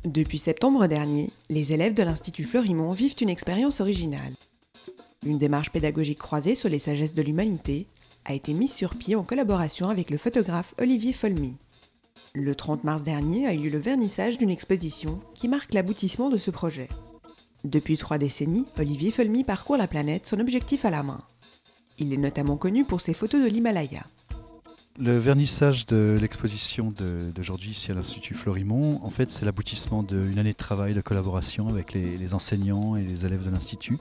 Depuis septembre dernier, les élèves de l'Institut Fleurimont vivent une expérience originale. Une démarche pédagogique croisée sur les sagesses de l'humanité a été mise sur pied en collaboration avec le photographe Olivier Folmy. Le 30 mars dernier a eu lieu le vernissage d'une exposition qui marque l'aboutissement de ce projet. Depuis 3 décennies, Olivier Folmy parcourt la planète, son objectif à la main. Il est notamment connu pour ses photos de l'Himalaya. Le vernissage de l'exposition d'aujourd'hui ici à l'Institut Fleurimont, en fait, c'est l'aboutissement d'une année de travail, de collaboration avec les enseignants et les élèves de l'Institut,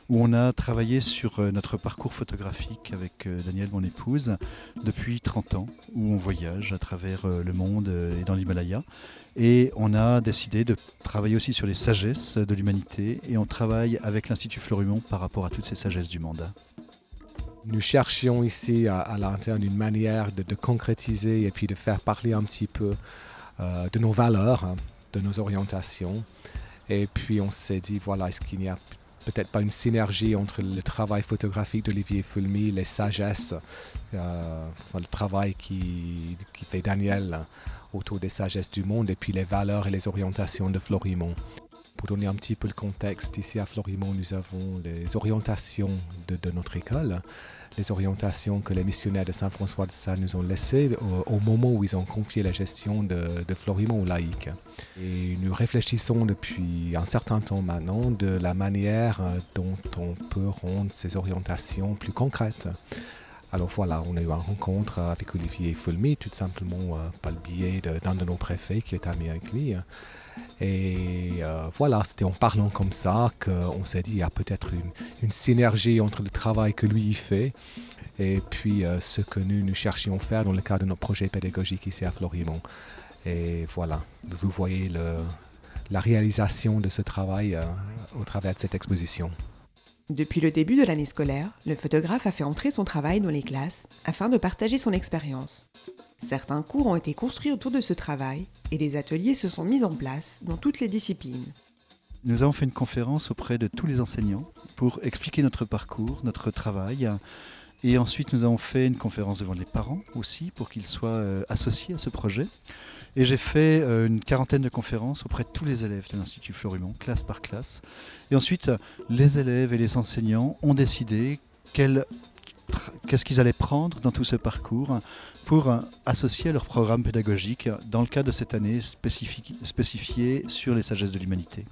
où on a travaillé sur notre parcours photographique avec Danielle, mon épouse, depuis 30 ans, où on voyage à travers le monde et dans l'Himalaya. Et on a décidé de travailler aussi sur les sagesses de l'humanité, et on travaille avec l'Institut Fleurimont par rapport à toutes ces sagesses du monde. Nous cherchions ici à l'interne une manière de concrétiser et puis de faire parler un petit peu de nos valeurs, de nos orientations. Et puis on s'est dit, voilà, est-ce qu'il n'y a peut-être pas une synergie entre le travail photographique d'Olivier Folmy, les sagesses, le travail qui fait Daniel autour des sagesses du monde, et puis les valeurs et les orientations de Fleurimont. Pour donner un petit peu le contexte, ici à Fleurimont, nous avons les orientations de notre école, les orientations que les missionnaires de Saint-François de Sales nous ont laissées au moment où ils ont confié la gestion de Fleurimont aux laïcs. Et nous réfléchissons depuis un certain temps maintenant de la manière dont on peut rendre ces orientations plus concrètes. Alors voilà, on a eu une rencontre avec Olivier Folmy, tout simplement par le biais d'un de nos préfets qui est ami avec lui. Et voilà, c'était en parlant comme ça qu'on s'est dit qu'il y a peut-être une synergie entre le travail que lui il fait et puis ce que nous cherchions à faire dans le cadre de notre projet pédagogique ici à Fleurimont. Et voilà, vous voyez la réalisation de ce travail au travers de cette exposition. Depuis le début de l'année scolaire, le photographe a fait entrer son travail dans les classes afin de partager son expérience. Certains cours ont été construits autour de ce travail et des ateliers se sont mis en place dans toutes les disciplines. Nous avons fait une conférence auprès de tous les enseignants pour expliquer notre parcours, notre travail. Et ensuite, nous avons fait une conférence devant les parents aussi pour qu'ils soient associés à ce projet. Et j'ai fait une quarantaine de conférences auprès de tous les élèves de l'Institut Fleurimont, classe par classe. Et ensuite, les élèves et les enseignants ont décidé qu'est-ce qu'ils allaient prendre dans tout ce parcours pour associer à leur programme pédagogique dans le cadre de cette année spécifiée sur les sagesses de l'humanité.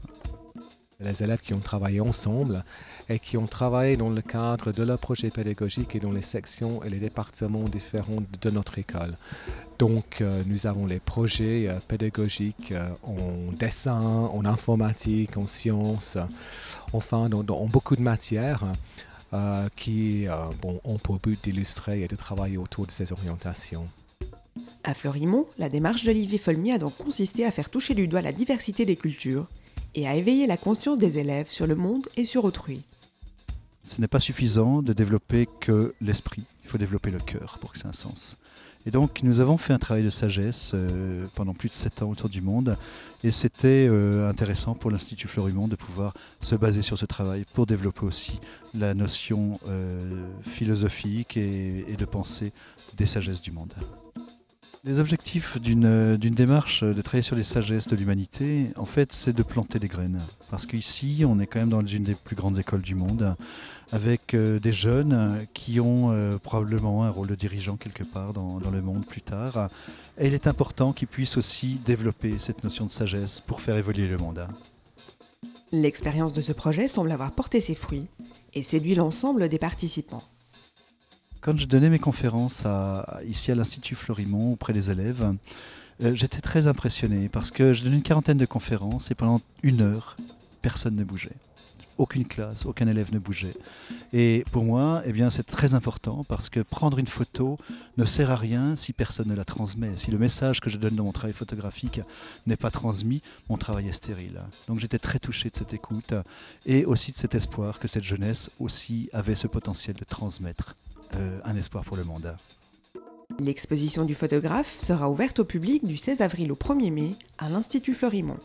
Les élèves qui ont travaillé ensemble et qui ont travaillé dans le cadre de leur projet pédagogique et dans les sections et les départements différents de notre école. Donc nous avons les projets pédagogiques en dessin, en informatique, en sciences, enfin dans beaucoup de matières qui ont pour but d'illustrer et de travailler autour de ces orientations. À Fleurimont, la démarche d'Olivier Folmy a donc consisté à faire toucher du doigt la diversité des cultures et à éveiller la conscience des élèves sur le monde et sur autrui. Ce n'est pas suffisant de développer que l'esprit, il faut développer le cœur pour que ça ait un sens. Et donc nous avons fait un travail de sagesse pendant plus de 7 ans autour du monde, et c'était intéressant pour l'Institut Fleurimont de pouvoir se baser sur ce travail pour développer aussi la notion philosophique et de pensée des sagesses du monde. Les objectifs d'une démarche de travailler sur les sagesses de l'humanité, en fait, c'est de planter des graines. Parce qu'ici, on est quand même dans une des plus grandes écoles du monde, avec des jeunes qui ont probablement un rôle de dirigeant quelque part dans le monde plus tard. Et il est important qu'ils puissent aussi développer cette notion de sagesse pour faire évoluer le monde. L'expérience de ce projet semble avoir porté ses fruits et séduit l'ensemble des participants. Quand je donnais mes conférences ici à l'Institut Fleurimont auprès des élèves, j'étais très impressionné parce que je donnais une quarantaine de conférences et pendant 1 heure, personne ne bougeait. Aucune classe, aucun élève ne bougeait. Et pour moi, c'est très important parce que prendre une photo ne sert à rien si personne ne la transmet. Si le message que je donne dans mon travail photographique n'est pas transmis, mon travail est stérile. Donc j'étais très touché de cette écoute et aussi de cet espoir que cette jeunesse aussi avait ce potentiel de transmettre un espoir pour le monde. L'exposition du photographe sera ouverte au public du 16 avril au 1er mai à l'Institut Fleurimont.